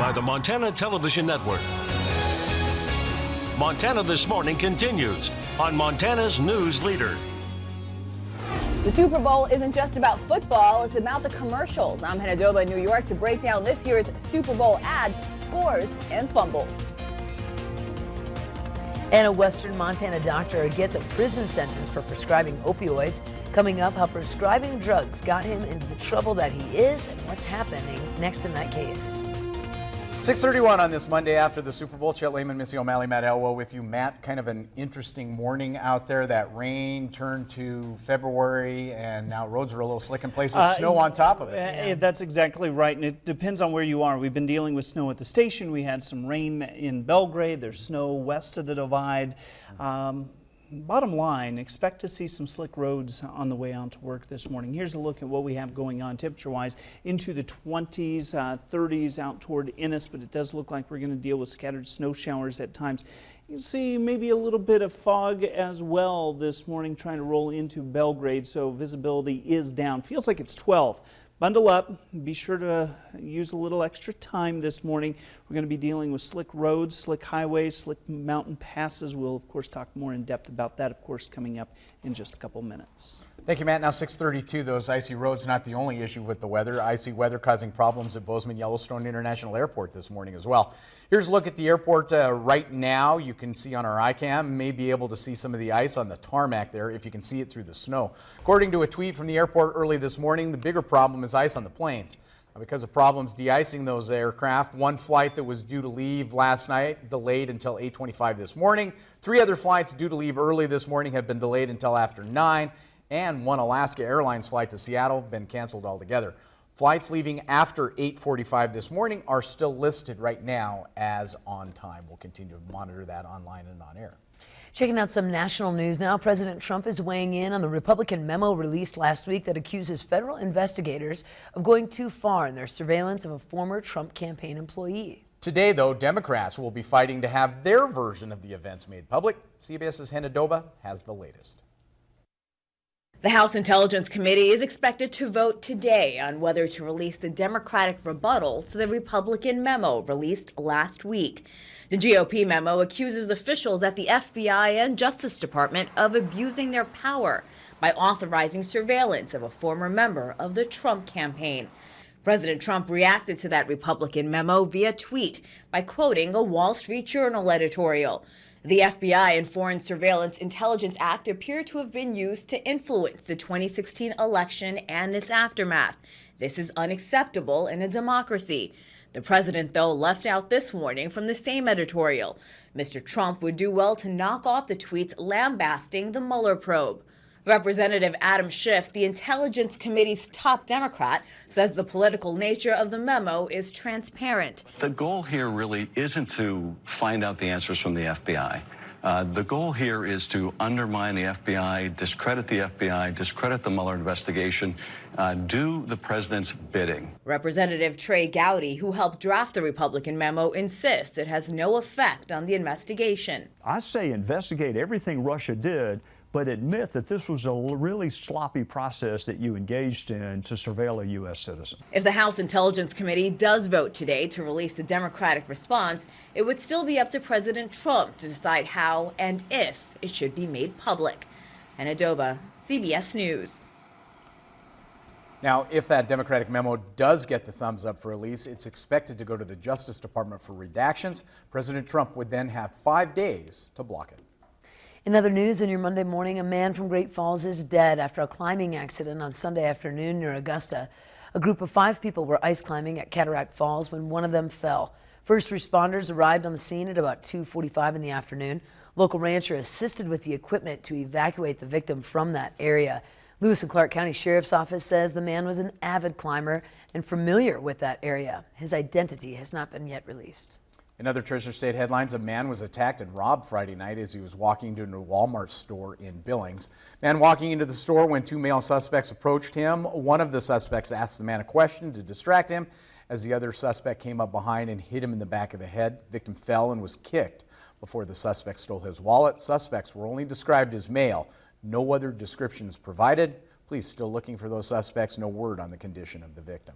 by the Montana Television Network. Montana This Morning continues on Montana's News Leader. The Super Bowl isn't just about football, it's about the commercials. I'm Hannah Doba in New York to break down this year's Super Bowl ads, scores, and fumbles. And a Western Montana doctor gets a prison sentence for prescribing opioids. Coming up, how prescribing drugs got him into the trouble that he is and what's happening next in that case. 6:31 on this Monday after the Super Bowl. Chet Lehman, Missy O'Malley, Matt Elwell with you. Matt, kind of an interesting morning out there. That rain turned to February, and now roads are a little slick in places. Snow on top of it. That's exactly right, and it depends on where you are. We've been dealing with snow at the station. We had some rain in Belgrade. There's snow west of the divide. Bottom line, expect to see some slick roads on the way out to work this morning. Here's a look at what we have going on temperature-wise. Into the 20s, 30s out toward Ennis, but it does look like we're going to deal with scattered snow showers at times. You can see maybe a little bit of fog as well this morning trying to roll into Belgrade, so visibility is down. Feels like it's 12. Bundle up. Be sure to use a little extra time this morning. We're going to be dealing with slick roads, slick highways, slick mountain passes. We'll, of course, talk more in depth about that, of course, coming up in just a couple minutes. Thank you, Matt. Now 6:32, those icy roads not the only issue with the weather. Icy weather causing problems at Bozeman Yellowstone International Airport this morning as well. Here's a look at the airport right now. You can see on our iCam, may be able to see some of the ice on the tarmac there if you can see it through the snow. According to a tweet from the airport early this morning, the bigger problem is ice on the planes. Now, because of problems de-icing those aircraft, one flight that was due to leave last night delayed until 8:25 this morning. 3 other flights due to leave early this morning have been delayed until after 9. And one Alaska Airlines flight to Seattle been canceled altogether. Flights leaving after 8:45 this morning are still listed right now as on time. We'll continue to monitor that online and on air. Checking out some national news now. President Trump is weighing in on the Republican memo released last week that accuses federal investigators of going too far in their surveillance of a former Trump campaign employee. Today, though, Democrats will be fighting to have their version of the events made public. CBS's Hannah Doba has the latest. The House Intelligence Committee is expected to vote today on whether to release the Democratic rebuttal to the Republican memo released last week. The GOP memo accuses officials at the FBI and Justice Department of abusing their power by authorizing surveillance of a former member of the Trump campaign. President Trump reacted to that Republican memo via tweet by quoting a Wall Street Journal editorial. The FBI and Foreign Surveillance Intelligence Act appear to have been used to influence the 2016 election and its aftermath. This is unacceptable in a democracy. The president, though, left out this warning from the same editorial. Mr. Trump would do well to knock off the tweets lambasting the Mueller probe. Representative Adam Schiff, the Intelligence Committee's top Democrat, says the political nature of the memo is transparent. The goal here really isn't to find out the answers from the FBI. The goal here is to undermine the FBI, discredit the Mueller investigation, do the president's bidding. Representative Trey Gowdy, who helped draft the Republican memo, insists it has no effect on the investigation. I say investigate everything Russia did, but admit that this was a really sloppy process that you engaged in to surveil a U.S. citizen. If the House Intelligence Committee does vote today to release the Democratic response, it would still be up to President Trump to decide how and if it should be made public. Hannah Doba, CBS News. Now, if that Democratic memo does get the thumbs up for release, it's expected to go to the Justice Department for redactions. President Trump would then have 5 days to block it. In other news, on your Monday morning, a man from Great Falls is dead after a climbing accident on Sunday afternoon near Augusta. A group of 5 people were ice climbing at Cataract Falls when one of them fell. First responders arrived on the scene at about 2:45 in the afternoon. Local rancher assisted with the equipment to evacuate the victim from that area. Lewis and Clark County Sheriff's Office says the man was an avid climber and familiar with that area. His identity has not been yet released. In other Treasure State headlines, a man was attacked and robbed Friday night as he was walking into a Walmart store in Billings. Man walking into the store when 2 male suspects approached him. One of the suspects asked the man a question to distract him as the other suspect came up behind and hit him in the back of the head. The victim fell and was kicked before the suspect stole his wallet. Suspects were only described as male. No other descriptions provided. Police still looking for those suspects. No word on the condition of the victim.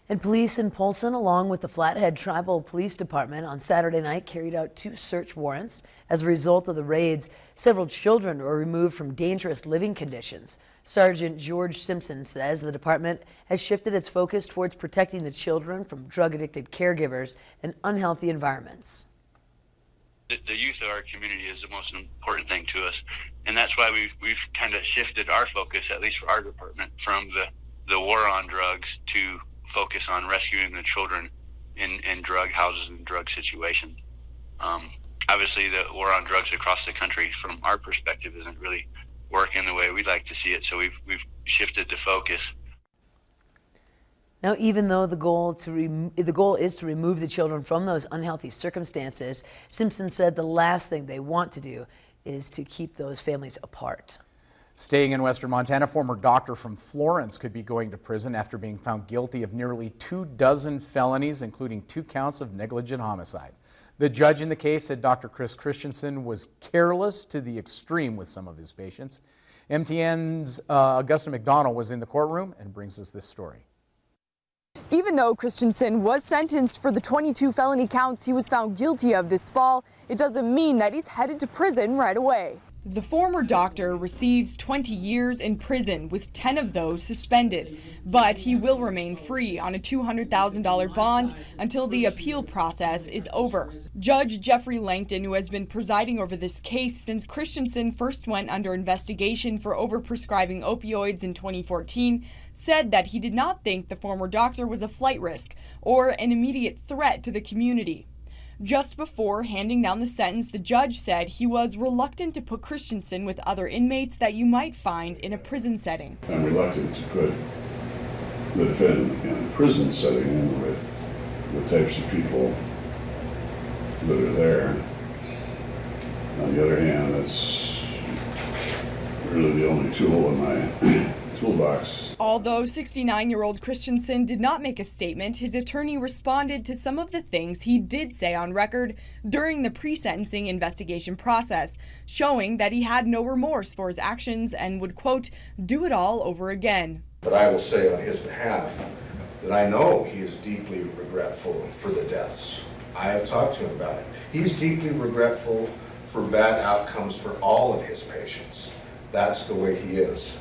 And police in Polson, along with the Flathead Tribal Police Department, on Saturday night carried out 2 search warrants. As a result of the raids, several children were removed from dangerous living conditions. Sergeant George Simpson says the department has shifted its focus towards protecting the children from drug-addicted caregivers and unhealthy environments. The youth of our community is the most important thing to us, and that's why we've kind of shifted our focus, at least for our department, from the war on drugs to focus on rescuing the children in drug houses and drug situations. Obviously, the war on drugs across the country, from our perspective, isn't really working the way we'd like to see it, so we've shifted the focus. Now, even though the goal is to remove the children from those unhealthy circumstances, Simpson said the last thing they want to do is to keep those families apart. Staying in western Montana, former doctor from Florence could be going to prison after being found guilty of nearly 24 felonies, including 2 counts of negligent homicide. The judge in the case said Dr. Chris Christensen was careless to the extreme with some of his patients. MTN's Augusta McDonald was in the courtroom and brings us this story. Even though Christensen was sentenced for the 22 felony counts he was found guilty of this fall, it doesn't mean that he's headed to prison right away. The former doctor receives 20 years in prison, with 10 of those suspended, but he will remain free on a $200,000 bond until the appeal process is over. Judge Jeffrey Langton, who has been presiding over this case since Christensen first went under investigation for overprescribing opioids in 2014, said that he did not think the former doctor was a flight risk or an immediate threat to the community. Just before handing down the sentence, the judge said he was reluctant to put Christensen with other inmates that you might find in a prison setting. I'm reluctant to put the defendant in a prison setting with the types of people that are there. On the other hand, that's really the only tool in my toolbox. Although 69-year-old Christensen did not make a statement, his attorney responded to some of the things he did say on record during the pre-sentencing investigation process, showing that he had no remorse for his actions and would, quote, do it all over again. But I will say on his behalf that I know he is deeply regretful for the deaths. I have talked to him about it. He's deeply regretful for bad outcomes for all of his patients. That's the way he is.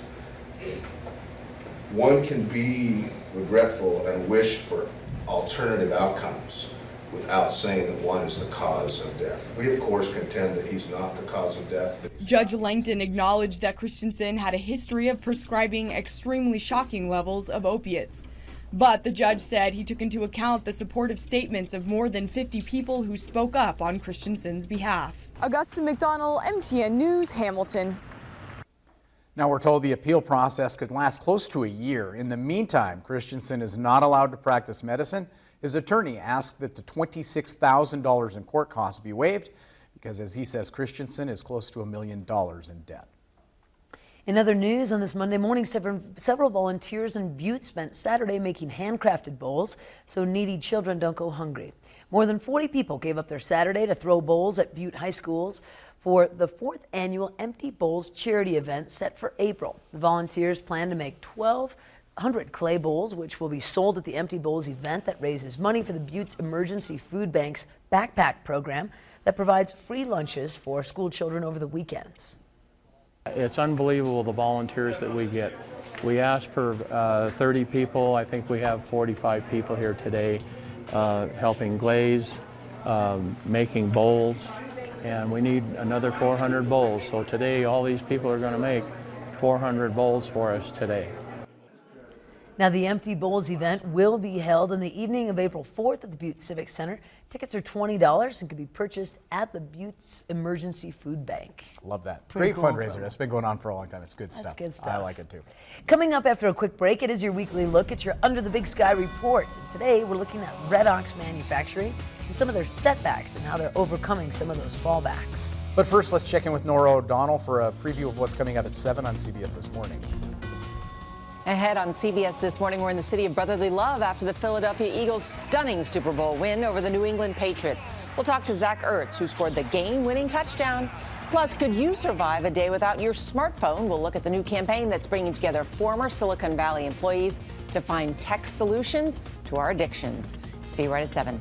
One can be regretful and wish for alternative outcomes without saying that one is the cause of death. We, of course, contend that he's not the cause of death. Judge Langton acknowledged that Christensen had a history of prescribing extremely shocking levels of opiates. But the judge said he took into account the supportive statements of more than 50 people who spoke up on Christensen's behalf. Augusta McDonald, MTN News, Hamilton. Now we're told the appeal process could last close to a year. In the meantime, Christensen is not allowed to practice medicine. His attorney asked that the $26,000 in court costs be waived because, as he says, Christensen is close to $1 million in debt. In other news, on this Monday morning, several volunteers in Butte spent Saturday making handcrafted bowls so needy children don't go hungry. More than 40 people gave up their Saturday to throw bowls at Butte high schools for the 4th annual Empty Bowls charity event set for April. The volunteers plan to make 1,200 clay bowls, which will be sold at the Empty Bowls event that raises money for the Butte's Emergency Food Bank's backpack program that provides free lunches for school children over the weekends. It's unbelievable the volunteers that we get. We asked for 30 people. I think we have 45 people here today helping glaze, making bowls. And we need another 400 bowls. So today, all these people are going to make 400 bowls for us today. Now, the Empty Bowls event will be held on the evening of April 4th at the Butte Civic Center. Tickets are $20 and can be purchased at the Butte's Emergency Food Bank. Love that. Pretty Great cool. fundraiser. That's been going on for a long time. It's good stuff. That's good stuff. I like it too. Coming up after a quick break, it is your weekly look at your Under the Big Sky report. And today, we're looking at Red Ox Manufacturing and some of their setbacks and how they're overcoming some of those fallbacks. But first, let's check in with Nora O'Donnell for a preview of what's coming up at 7 on CBS This Morning. Ahead on CBS This Morning, we're in the city of brotherly love after the Philadelphia Eagles' stunning Super Bowl win over the New England Patriots. We'll talk to Zach Ertz, who scored the game-winning touchdown. Plus, could you survive a day without your smartphone? We'll look at the new campaign that's bringing together former Silicon Valley employees to find tech solutions to our addictions. See you right at 7.